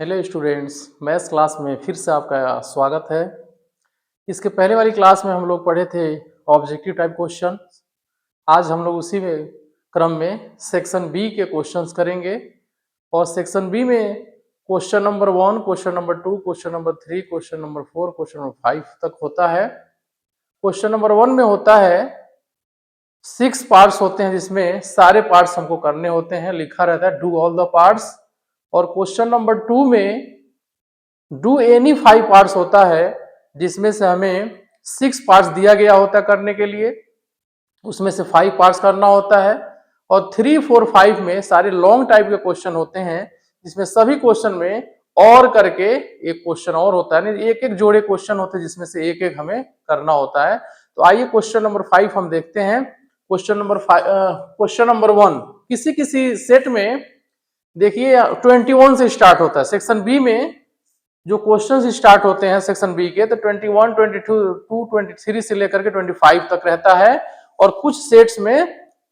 Hello students, maths class में फिर से आपका स्वागत है। इसके पहले वाली क्लास में हम लोग पढ़े थे ऑब्जेक्टिव टाइप क्वेश्चन। आज हम लोग उसी में क्रम में सेक्शन बी के क्वेश्चंस करेंगे और सेक्शन बी में question number 1, question number 2, question number 3, question number 4, question number 5 तक होता है। क्वेश्चन नंबर 1 में होता है 6 पार्ट्स होते हैं जिसमें सारे पार्ट्स हमको करने होते हैं, लिखा रहता है डू ऑल द पार्ट्स। और क्वेश्चन नंबर 2 में डू एनी 5 पार्ट्स होता है जिसमें से हमें 6 पार्ट्स दिया गया होता है करने के लिए, उसमें से 5 पार्ट्स करना होता है। और 3, 4, 5 में सारे लॉन्ग टाइप के क्वेश्चन होते हैं जिसमें सभी क्वेश्चन में और करके एक क्वेश्चन और होता है, एक एक जोड़े क्वेश्चन होते हैं जिसमें से एक एक हमें करना होता है। तो आइए क्वेश्चन नंबर 5 हम देखते हैं। क्वेश्चन नंबर 1 किसी किसी सेट में देखिए 21 से स्टार्ट होता है। सेक्शन बी में जो क्वेश्चंस स्टार्ट होते हैं सेक्शन बी के, तो 21, 22, 23 से लेकर के 25 तक रहता है। और कुछ सेट्स में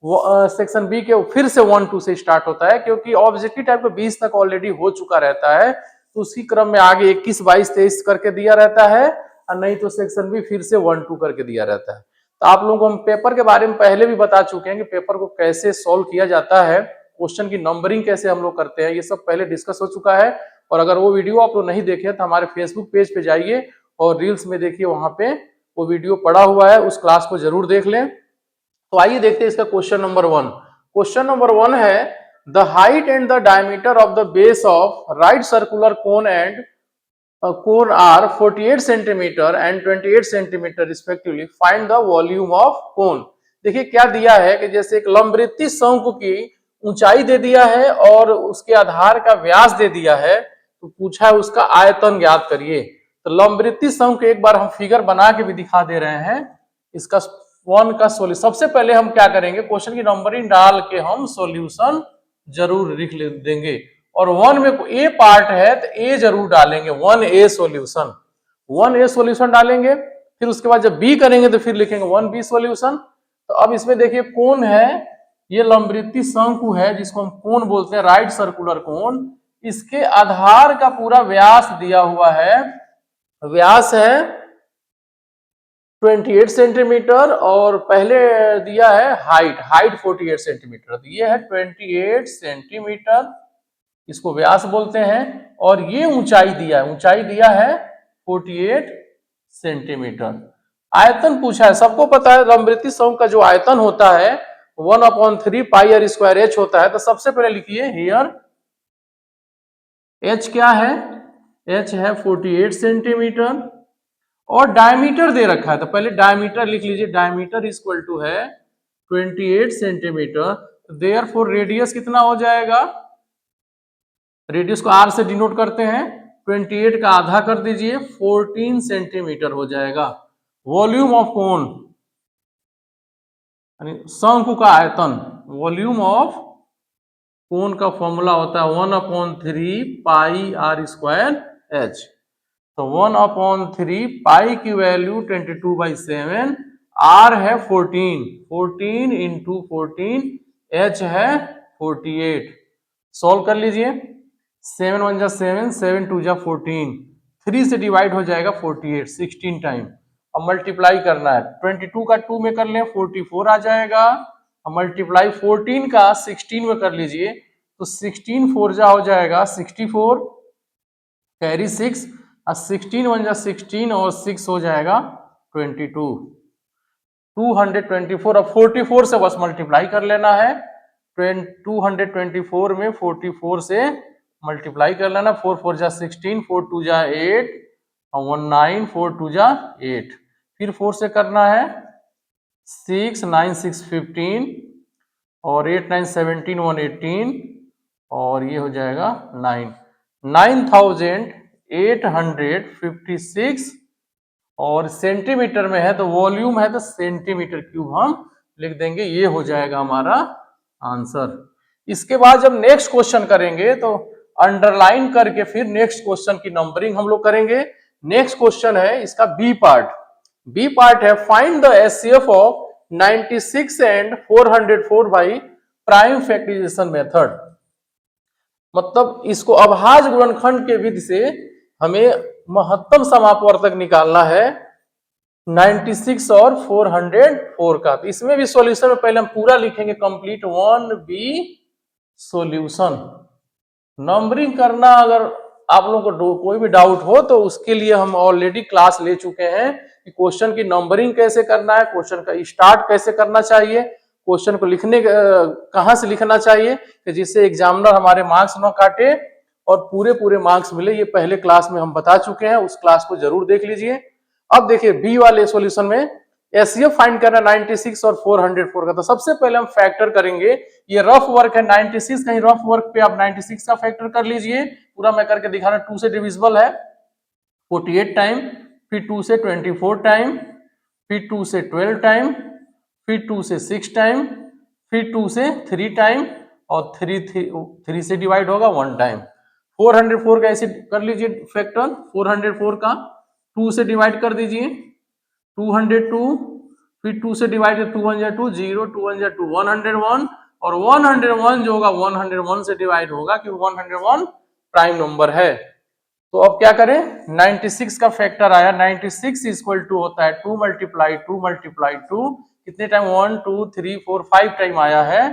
सेक्शन बी के फिर से 1, 2 से स्टार्ट होता है, क्योंकि ऑब्जेक्टिव टाइप का 20 तक ऑलरेडी हो चुका रहता है, तो उसी क्रम में आगे 21, 22, 23 करके दिया रहता है, और नहीं तो सेक्शन बी फिर से 1, 2 करके दिया रहता है। तो आप लोगों को हम पेपर के बारे में पहले भी बता चुके हैं कि पेपर को कैसे सॉल्व किया जाता है, क्वेश्चन की नंबरिंग कैसे हम लोग करते हैं, ये सब पहले डिस्कस हो चुका है। और अगर वो वीडियो आप लोग नहीं देखे तो हमारे फेसबुक पेज पे जाइए और रील्स में देखिए, वहां पे वो वीडियो पड़ा हुआ है, उस क्लास को जरूर देख लें। तो आइए देखते हैं इसका क्वेश्चन नंबर 1। क्वेश्चन नंबर 1 है the height and the diameter of the base of right circular cone and cone are 48 centimetre and 28 centimetre respectively, find the volume of cone. देखिए क्या दिया है कि जैसे एक लंबवृत्तीय शंकु की ऊंचाई दे दिया है और उसके आधार का व्यास दे दिया है, तो पूछा है उसका आयतन ज्ञात करिए। तो लंबवृत्तीय शंकु एक बार हम फिगर बना के भी दिखा दे रहे हैं। इसका 1 का सोल्यूशन सबसे पहले हम क्या करेंगे, क्वेश्चन की नंबरिंग डाल के हम सॉल्यूशन जरूर लिख देंगे। और 1 में ए पार्ट है तो ए जरूर डालेंगे, 1A सॉल्यूशन, 1A सॉल्यूशन डालेंगे। फिर उसके बाद जब बी करेंगे तो फिर लिखेंगे 1B सॉल्यूशन। तो अब इसमें देखिए कोण है, ये लंबवृत्तीय शंकु है जिसको हम कोण बोलते हैं, राइट सर्कुलर कोण। इसके आधार का पूरा व्यास दिया हुआ है, व्यास है 28 सेंटीमीटर, और पहले दिया है हाइट 48 सेंटीमीटर, तो ये है 28 सेंटीमीटर, इसको व्यास बोलते हैं। और ये ऊंचाई दिया है 48 सेंटीमीटर। आयतन पूछा है, सबको पता है लंबवृत्तीय शंकु का जो आयतन होता है 1/3 पाई आर स्क्वायर एच होता है। तो सबसे पहले लिखिए हियर एच क्या है, एच है 48 सेंटीमीटर, और डायमीटर दे रखा है तो पहले डायमीटर लिख लीजिए, डायमीटर इक्वल टू है 28 सेंटीमीटर। देयरफॉर रेडियस कितना हो जाएगा, रेडियस को आर से डिनोट करते हैं, 28 का आधा कर दीजिए, 14 सेंटीमीटर हो जाएगा। वॉल्यूम ऑफ कोन यानी शंकु का आयतन, वॉल्यूम ऑफ कोन का फॉर्मूला होता है 1/3 पाई आर स्क्वायर एच। तो 1/3 पाई की वैल्यू 22/7, आर है 14, 14 इंटू 14, एच है 48। सॉल्व कर लीजिए, 7 1 जा 7, 7 2 जा 14, 3 से डिवाइड हो जाएगा 48, 16 टाइम। अब मल्टीप्लाई करना है, 22 का 2 में कर लें 44 आ जाएगा। अब मल्टीप्लाई 14 का 16 में कर लीजिए, तो 16 4 जा हो जाएगा 64, कैरी 6, 16 1 जा 16 और 6 हो जाएगा 22, 224। अब 44 से बस मल्टीप्लाई कर लेना है, 224 में 44 से मल्टीप्लाई कर लेना, 4 4 जा 16, 4 2 जा 8 और 1 9, 4 2 जा 8, फिर 4 से करना है 6 9 6 15 और 8 9 17 1 18 और ये हो जाएगा 9856, और सेंटीमीटर में है तो वॉल्यूम है तो सेंटीमीटर क्यूब हम लिख देंगे, ये हो जाएगा हमारा आंसर। इसके बाद जब नेक्स्ट क्वेश्चन करेंगे तो अंडरलाइन करके फिर नेक्स्ट क्वेश्चन की नंबरिंग हम लोग करेंगे। नेक्स्ट क्वेश्चन है इसका बी पार्ट है find the HCF of 96 and 404 by prime factorization method. मतलब इसको अभाज्य गुणनखंड के विधि से हमें महत्तम समापवर्तक निकालना है 96 और 404 का। तो इसमें भी सॉल्यूशन में पहले हम पूरा लिखेंगे कंप्लीट 1B सॉल्यूशन। नंबरिंग करना अगर आप लोगों को कोई भी डाउट हो तो उसके लिए हम ऑलरेडी क्लास ले चुके हैं कि क्वेश्चन की नंबरिंग कैसे करना है, क्वेश्चन का स्टार्ट कैसे करना चाहिए, क्वेश्चन को लिखने कहाँ से लिखना चाहिए कि जिससे एग्जामिनर हमारे मार्क्स ना काटे और पूरे पूरे मार्क्स मिले। ये पहले क्लास में हम बता चुके हैं, उस क्लास को जरूर देख लीजिए। अब देखिए बी वाले सॉल्यूशन में एचसीएफ फाइंड करना 96 और 404 का। तो सबसे पहले हम फैक्टर करेंगे। ये रफ वर्क है 96, कहीं रफ वर्क पे आप 96 का फैक्टर कर लीजिए। पूरा मैं करके दिखा रहा हूं। 2 से डिविजिबल है 48 टाइम, फिर 2 से 24 टाइम, फिर 2 से 12 टाइम, फिर 2 से 6 टाइम, फिर 2 से 3 टाइम और 3 से डिवाइड होगा 1 टाइम। 404 का ऐसे कर लीजिए फैक्टर। 404 का 2 से डिवाइड कर दीजिए 202, फिर 2 से डिवाइड 2 1 जा 2 0, 2 1 जा 2 101 और 101 जो होगा 101 से डिवाइड होगा क्योंकि 101 प्राइम नंबर है। तो अब क्या करें, 96 का फैक्टर आया 96 इक्वल टू होता है 2 मल्टीप्लाई 2 मल्टीप्लाई 2 कितने टाइम 1 2 3 4 5 टाइम आया है।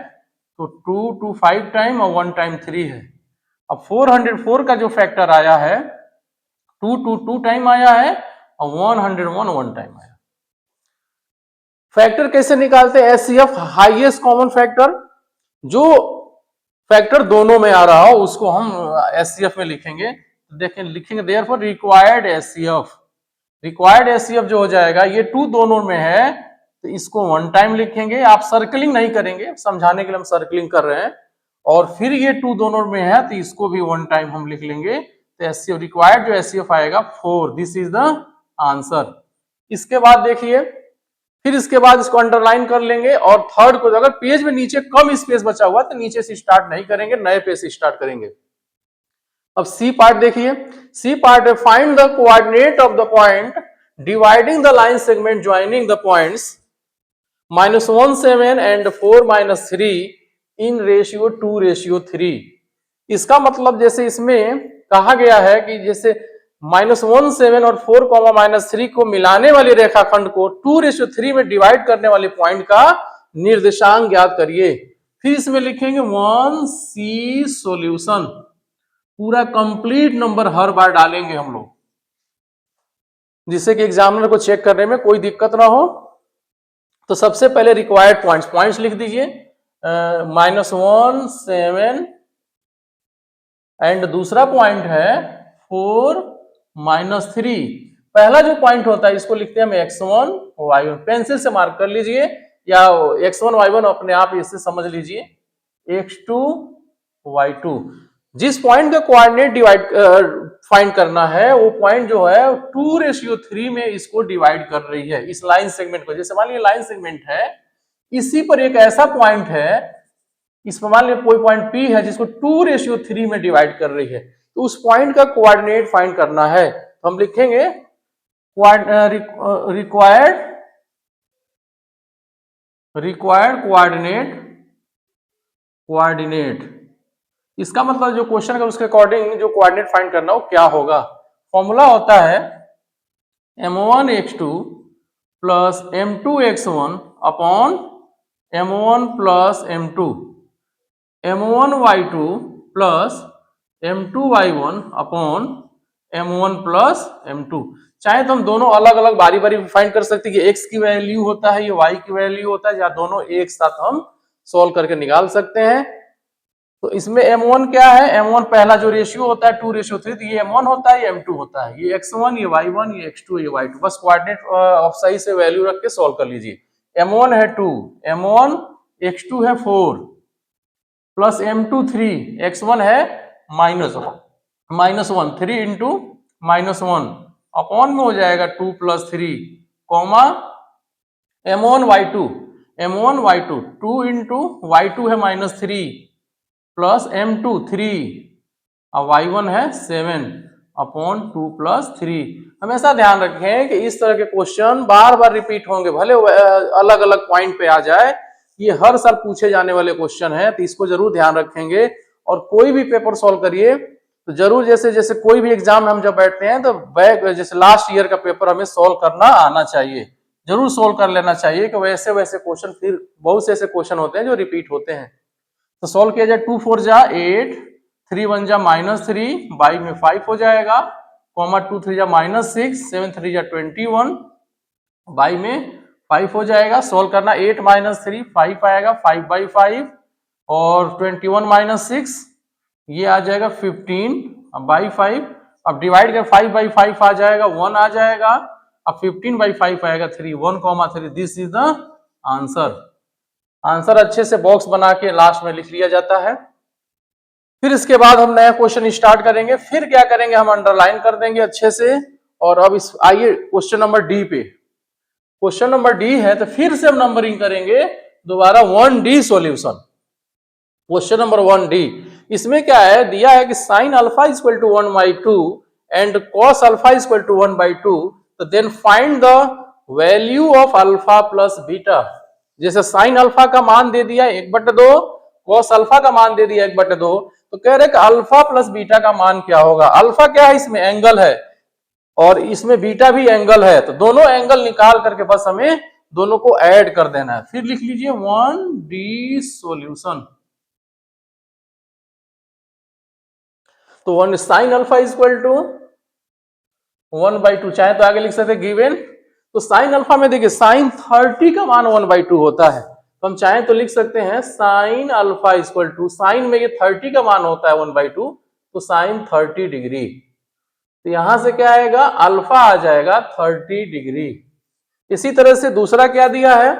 तो 2 2 5 टाइम और 1 टाइम 3 है। अब 404 का जो फैक्टर आया है 2 2 2 टाइम आया है और 101 1 टाइम आया। फैक्टर कैसे निकालते हैं, एचसीएफ हाईएस्ट कॉमन फैक्टर, जो फैक्टर दोनों में आ रहा हो उसको हम एचसीएफ में लिखेंगे। देखें लिखेंगे therefore required HCF. Required HCF जो हो जाएगा ये 2 दोनों में है तो इसको 1 टाइम लिखेंगे। आप सर्कलिंग नहीं करेंगे, समझाने के लिए हम सर्कलिंग कर रहे हैं। और फिर ये 2 दोनों में है तो इसको भी 1 टाइम हम लिख लेंगे। तो एचसीएफ रिक्वायर्ड जो एचसीएफ आएगा 4। This is the answer. इसके बाद देखिए फिर इसके बाद इसको अंडरलाइन कर लेंगे और थर्ड को अगर पेज में नीचे कम स्पेस बचा हुआ तो नीचे से स्टार्ट नहीं करेंगे, नए पेज से स्टार्ट करेंगे। अब सी पार्ट देखिए। सी पार्ट है find the coordinate of the point dividing the line segment joining the points -1 7 and 4 3 in ratio 2:3। इसका मतलब जैसे इसमें कहा गया है कि जैसे -1 7 और 4 -3 को मिलाने वाली रेखाखंड को 2:3 में डिवाइड करने वाले पॉइंट का निर्देशांक ज्ञात करिए। फिर इसमें लिखेंगे 1C सॉल्यूशन। पूरा कंप्लीट नंबर हर बार डालेंगे हम लोग जिससे कि एग्जामिनर को चेक करने में कोई दिक्कत ना हो। तो सबसे पहले रिक्वायर्ड पॉइंट्स लिख दीजिए -1 7 एंड दूसरा पॉइंट है 4 -3। पहला जो पॉइंट होता है इसको लिखते हैं हम x1 y1। पेंसिल से मार्क कर लीजिए या x1 y1 अपने आप इससे समझ लीजिए x2 y2। जिस पॉइंट का कोऑर्डिनेट डिवाइड फाइंड करना है वो पॉइंट जो है 2:3 में इसको डिवाइड कर रही है इस लाइन सेगमेंट को। जैसे मान लीजिए लाइन सेगमेंट है, इसी पर एक ऐसा पॉइंट है, इस पर मान लीजिए कोई पॉइंट P है जिसको 2:3 में डिवाइड कर रही है। तो उस पॉइंट का कोऑर्डिनेट फाइंड करना है तो हम लिखेंगे रिक्वायर्ड कोऑर्डिनेट। इसका मतलब जो क्वेश्चन है उसके अकॉर्डिंग जो कोऑर्डिनेट फाइंड करना हो क्या होगा। फॉर्मूला होता है m1x2 plus m2x1 upon m1 plus m2, m1y2 plus m2y1 upon m1 plus m2। चाहे तो हम दोनों अलग अलग बारी बारी फाइंड कर सकते हैं कि x की वैल्यू होता है, ये y की वैल्यू होता है, या दोनों एक साथ हम सॉल्व करके निकाल सकते हैं। तो इसमें m1 क्या है, m1 पहला जो रेशियो होता है 2:3, तो ये m1 होता है, ये m2 होता है, ये x1, ये y1, ये x2, ये y2। बस कोऑर्डिनेट ऑफ सही से वैल्यू रख के सॉल्व कर लीजिए। m1 है 2, m1, x2 है 4 प्लस m2 3, x1 है -1, 3 इंटू -1 अपॉन में हो जाएगा 2 + 3 comma m1 y2 2 into y2 है -3 प्लस m2 3 और y1 है 7 अपॉन 2 + 3। हमेशा ध्यान रखें कि इस तरह के क्वेश्चन बार बार रिपीट होंगे, भले अलग अलग पॉइंट पे आ जाए, ये हर साल पूछे जाने वाले क्वेश्चन है, तो इसको जरूर ध्यान रखेंगे और कोई भी पेपर सॉल्व करिए तो जरूर जैसे जैसे कोई भी एग्जाम में हम जब बैठते हैं तो बैक जैसे लास्ट ईयर का पेपर हमें सॉल्व करना आना चाहिए, जरूर सोल्व कर लेना चाहिए कि वैसे वैसे क्वेश्चन फिर बहुत से ऐसे क्वेश्चन होते हैं जो रिपीट होते हैं। तो सॉल्व किया जाए 2 4 जा 8, 3 1 जा -3, बाई में 5 हो जाएगा, कॉमा 2 3 जा -6, 7 3 जा 21, बाई में 5 हो जाएगा। सॉल्व करना 8 -3 5 आएगा, 5/5 और 21 -6 ये आ जाएगा 15/5। अब डिवाइड कर 5/5 आ जाएगा 1 आ जाएगा, अब 15/5 आएगा 3, 1, 3। This is the answer. Answer अच्छे से बॉक्स बना के लास्ट में लिख लिया जाता है। फिर इसके बाद हम नया क्वेश्चन स्टार्ट करेंगे। फिर क्या करेंगे, हम अंडरलाइन कर देंगे अच्छे से। और अब इस आइए क्वेश्चन नंबर डी पे। क्वेश्चन नंबर डी है तो फिर से हम नंबरिंग करेंगे दोबारा 1D solution. Question number 1D, इसमें क्या है दिया है कि sine alpha is equal to 1/2 and cos alpha is equal to 1/2, तो then find the value of alpha plus beta. जैसे साइन अल्फा का मान दे दिया 1/2, कॉस अल्फा का मान दे दिया 1/2, तो कह रहे कि अल्फा प्लस बीटा का मान क्या होगा। अल्फा क्या है, इसमें एंगल है, और इसमें बीटा भी एंगल है, तो दोनों एंगल निकाल करके बस हमें दोनों को ऐड कर देना है। फिर लिख लीजिए 1D सॉल्यूशन। तो 1 sine alpha is equal to 1/2, चाहे तो आगे लिख सकते गिवन। तो साइन अल्फा में देखिए साइन 30 का मान 1/2 होता है, तो हम चाहे तो लिख सकते हैं sine alpha is equal to, sine में ये 30 का मान होता है 1/2, तो साइन 30 डिग्री। तो यहां से क्या आएगा, अल्फा आ जाएगा 30 डिग्री। इसी तरह से दूसरा क्या दिया है,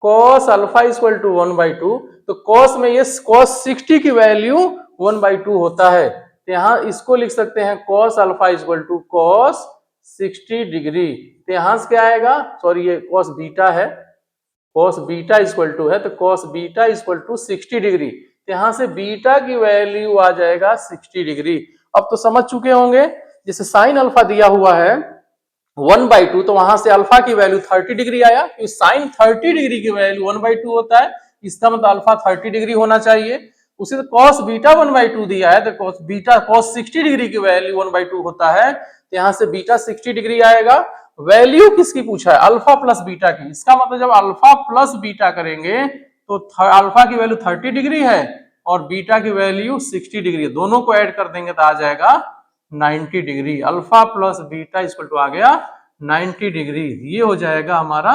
cos alpha is equal to 1/2, तो cos में ये cos 60 की वैल्यू 1/2 होता है, तो यहां इसको लिख सकते हैं cos alpha is equal to cos 60 degree. तो यहां से क्या आएगा, सॉरी ये cos बीटा है, cos beta is equal to है, तो cos beta is equal to 60 degree. तो यहां से बीटा की वैल्यू आ जाएगा 60 डिग्री। अब तो समझ चुके होंगे, जैसे साइन अल्फा दिया हुआ है 1/2, तो वहां से अल्फा की वैल्यू 30 डिग्री आया, क्योंकि साइन 30 डिग्री की वैल्यू 1/2 होता है, इसका मतलब अल्फा 30 डिग्री होना चाहिए। उसी तरह cos बीटा 1/2 दिया है, तो cos बीटा cos 60 डिग्री की वैल्यू 1/2 होता है, तो यहां से बीटा 60 डिग्री आएगा। वैल्यू किसकी पूछा है, अल्फा प्लस बीटा की, इसका मतलब जब अल्फा प्लस बीटा करेंगे तो अल्फा की वैल्यू 30 डिग्री है और बीटा की वैल्यू 60 डिग्री है, दोनों को ऐड कर देंगे तो आ जाएगा 90 degree. Alpha plus beta equal to आ गया 90 डिग्री, ये हो जाएगा हमारा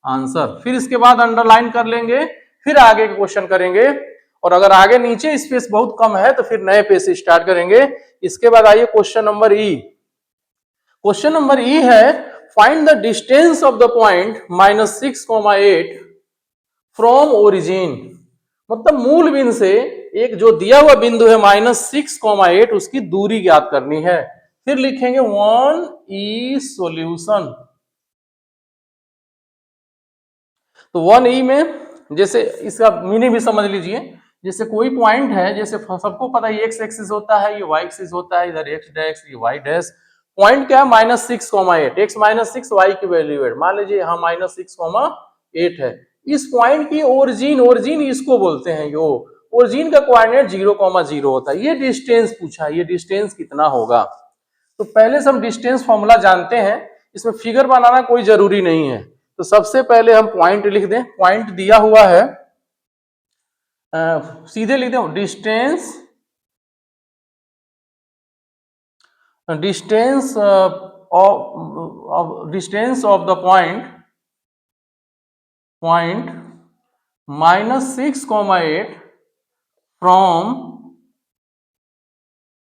आंसर। फिर इसके बाद अंडरलाइन कर लेंगे, फिर आगे के क्वेश्चन करेंगे, और अगर आगे नीचे स्पेस बहुत कम है तो फिर नए पेज से स्टार्ट करेंगे। इसके बाद आइए question number E. Question number E है find the distance of the point -6,8 from origin. मतलब मूल बिंदु से एक जो दिया हुआ बिंदु है -6,8 उसकी दूरी ज्ञात करनी है। फिर लिखेंगे 1E सॉल्यूशन। तो 1E में जैसे इसका मीनिंग भी समझ लीजिए, जैसे कोई पॉइंट है, जैसे सबको पता है एक्स एक्सिस होता है, ये वाई एक्सिस होता है, इधर एक्स डैश ये वाई डैश। पॉइंट क्या है -6,8, x -6 y की वैल्यू 8, मान लीजिए यहाँ -6,8 है। इस पॉइंट की ओरिजिन इसको बोलते हैं, यो ओरिजिन का कोऑर्डिनेट 0,0 होता है। ये डिस्टेंस पूछा है, ये डिस्टेंस कितना होगा। तो पहले से हम डिस्टेंस फॉर्मूला जानते हैं, इसमें फिगर बनाना कोई जरूरी नहीं है। तो सबसे पहले हम पॉइंट लिख दें, पॉइंट दिया हुआ है, सीधे लिख दें distance of the point -6,8 from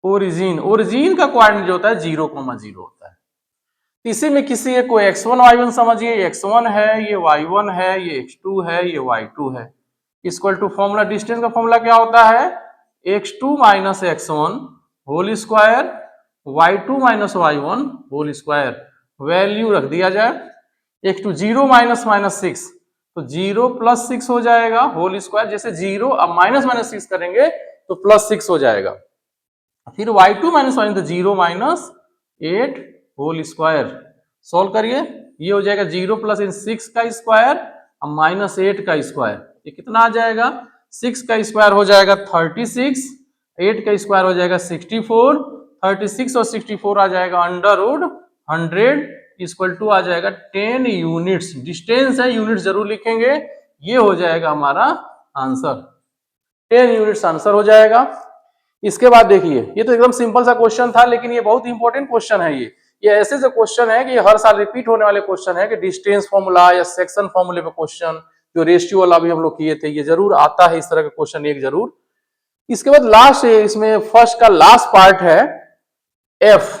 origin का कोऑर्डिनेट जो होता है 0,0 होता है। इसी में किसी एक को x1 y1 समझिए, x1 है, ये y1 है, ये x2 है, ये y2 है। इक्वल टू फॉर्मूला, डिस्टेंस का फॉर्मूला क्या होता है, x2 - x1 whole square, y2 - y1 whole square. Value रख दिया जाए, x2 0 -6, तो 0 + 6 हो जाएगा होल स्क्वायर। जैसे 0 अब -6 करेंगे तो +6 हो जाएगा। फिर y2 - y1 तो 0 - 8 होल स्क्वायर। सोल्व करिए, ये हो जाएगा 0 + 6 का स्क्वायर और -8 का स्क्वायर, ये कितना आ जाएगा 6 का स्क्वायर हो जाएगा 36, 8 का स्क्वायर हो जाएगा 64, 36 और 64 आ जाएगा अंडर रूट 100 इक्वल टू आ जाएगा 10 यूनिट्स। डिस्टेंस है, यूनिट जरूर लिखेंगे। ये हो जाएगा हमारा आंसर, 10 यूनिट्स आंसर हो जाएगा। इसके बाद देखिए, ये तो एकदम सिंपल सा क्वेश्चन था, लेकिन ये बहुत इंपॉर्टेंट क्वेश्चन है। ये ऐसे जो क्वेश्चन है कि हर साल रिपीट होने वाले क्वेश्चन है कि डिस्टेंस फॉर्मूला या सेक्शन फॉर्मूले पे क्वेश्चन, जो रेशियो वाला भी हम लोग किए थे, ये जरूर आता है इस तरह का क्वेश्चन एक जरूर। इसके बाद लास्ट इसमें फर्स्ट का लास्ट पार्ट है F.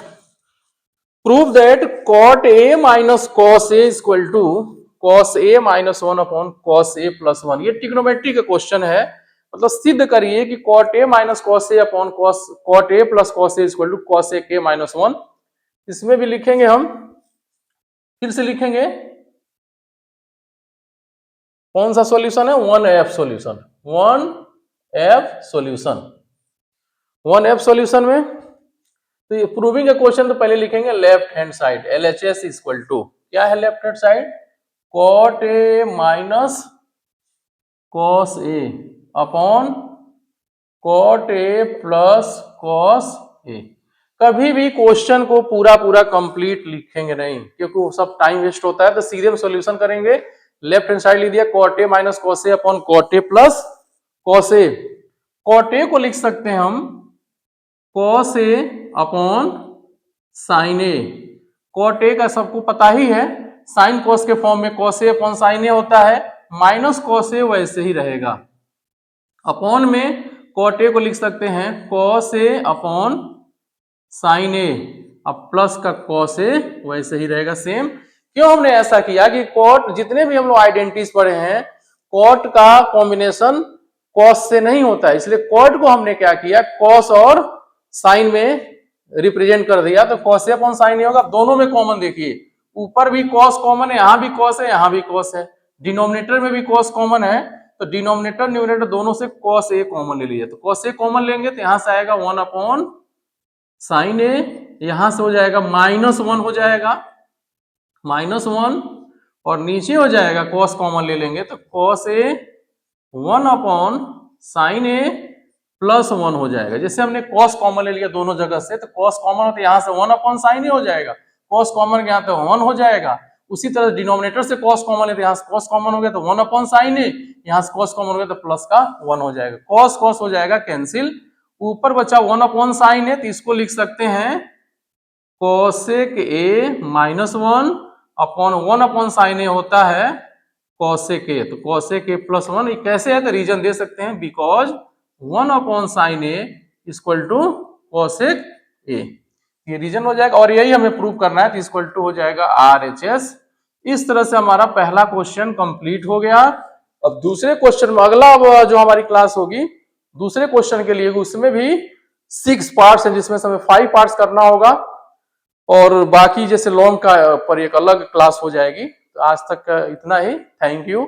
Prove that cot a minus cos a equal to cos a minus 1 upon cos a plus 1। ये ट्रिग्नोमेट्री का क्वेश्चन है, मतलब सिद्ध करिए कि cot a minus cos a upon cot a plus cos a equal to cos a k minus 1। इसमें भी लिखेंगे हम, फिर से लिखेंगे कौन सा सॉल्यूशन है, 1f solution. 1f solution, 1f solution में तो ये प्रूविंग का क्वेश्चन तो पहले लिखेंगे left hand side, LHS equal to क्या है left hand side, cot a minus cos a upon cot a plus cos a। कभी भी क्वेश्चन को पूरा पूरा कंप्लीट लिखेंगे नहीं, क्योंकि वो सब टाइम वेस्ट होता है। तो सीधे हम सॉल्यूशन करेंगे, लेफ्ट हैंड साइड लिख दिया cot a minus cos a upon cot a plus cos a। cot a को लिख सकते हैं हम cos a upon sin a। cot a का सबको पता ही है, sin cos के फॉर्म में cos a upon sin a होता है, माइनस cos a वैसे ही रहेगा। अपॉन में cot a को लिख सकते हैं cos a upon sin a, अब प्लस का cos a वैसे ही रहेगा सेम। क्यों हमने ऐसा किया कि cot, जितने भी हम लोग आइडेंटिटीज पढ़े हैं, cot का कॉम्बिनेशन cos से नहीं होता है, इसलिए cot को हमने क्या किया, cos और sin में रिप्रेजेंट कर दिया। तो cos a upon sin a होगा। दोनों में कॉमन देखिए, ऊपर भी cos कॉमन है, यहां भी cos है, यहां भी cos है, डिनोमिनेटर में भी cos कॉमन है, तो डिनोमिनेटर न्यूमरेटर दोनों से cos a कॉमन ले लीजिए। तो cos a कॉमन लेंगे तो यहां से आएगा 1 अपॉन sin a, यहां से हो जाएगा माइनस 1 हो जाएगा, माइनस 1, और नीचे हो जाएगा cos कॉमन ले लेंगे तो cos a 1 upon sin a plus 1 हो जाएगा। जैसे हमने cos कॉमन ले लिया दोनों जगह से, तो cos कॉमन तो यहां से 1 अपॉन sin a हो जाएगा, cos कॉमन यहाँ पे 1 हो जाएगा। उसी तरह डिनोमिनेटर से cos कॉमन ले तो यहाँ से cos कॉमन हो गया तो 1 अपॉन sin a, यहाँ से cos कॉमन हो गया तो प्लस का 1 हो जाएगा, cos cos हो जाएगा कैंसिल। ऊपर बचा 1 अपॉन sin a, तो इसको लिख सकते हैं cosec a minus 1 upon 1 upon sin a होता है cosec a, तो cosec a प्लस 1। ये कैसे है तो रीजन दे सकते हैं, because 1 upon sin a equal to cosec a, ये रीजन हो जाएगा। और यही हमें प्रूव करना है, तो इक्वल टू हो जाएगा RHS। इस तरह से हमारा पहला क्वेश्चन कंप्लीट हो गया। अब दूसरे क्वेश्चन में, अगला जो हमारी क्लास होगी दूसरे क्वेश्चन के लिए, उसमें भी 6 पार्ट्स हैं, जिसमें से हमें 5 पार्ट्स करना होगा, और बाकी जैसे लॉन्ग का पर एक अलग क्लास हो जाएगी। तो आज तक इतना ही, थैंक यू।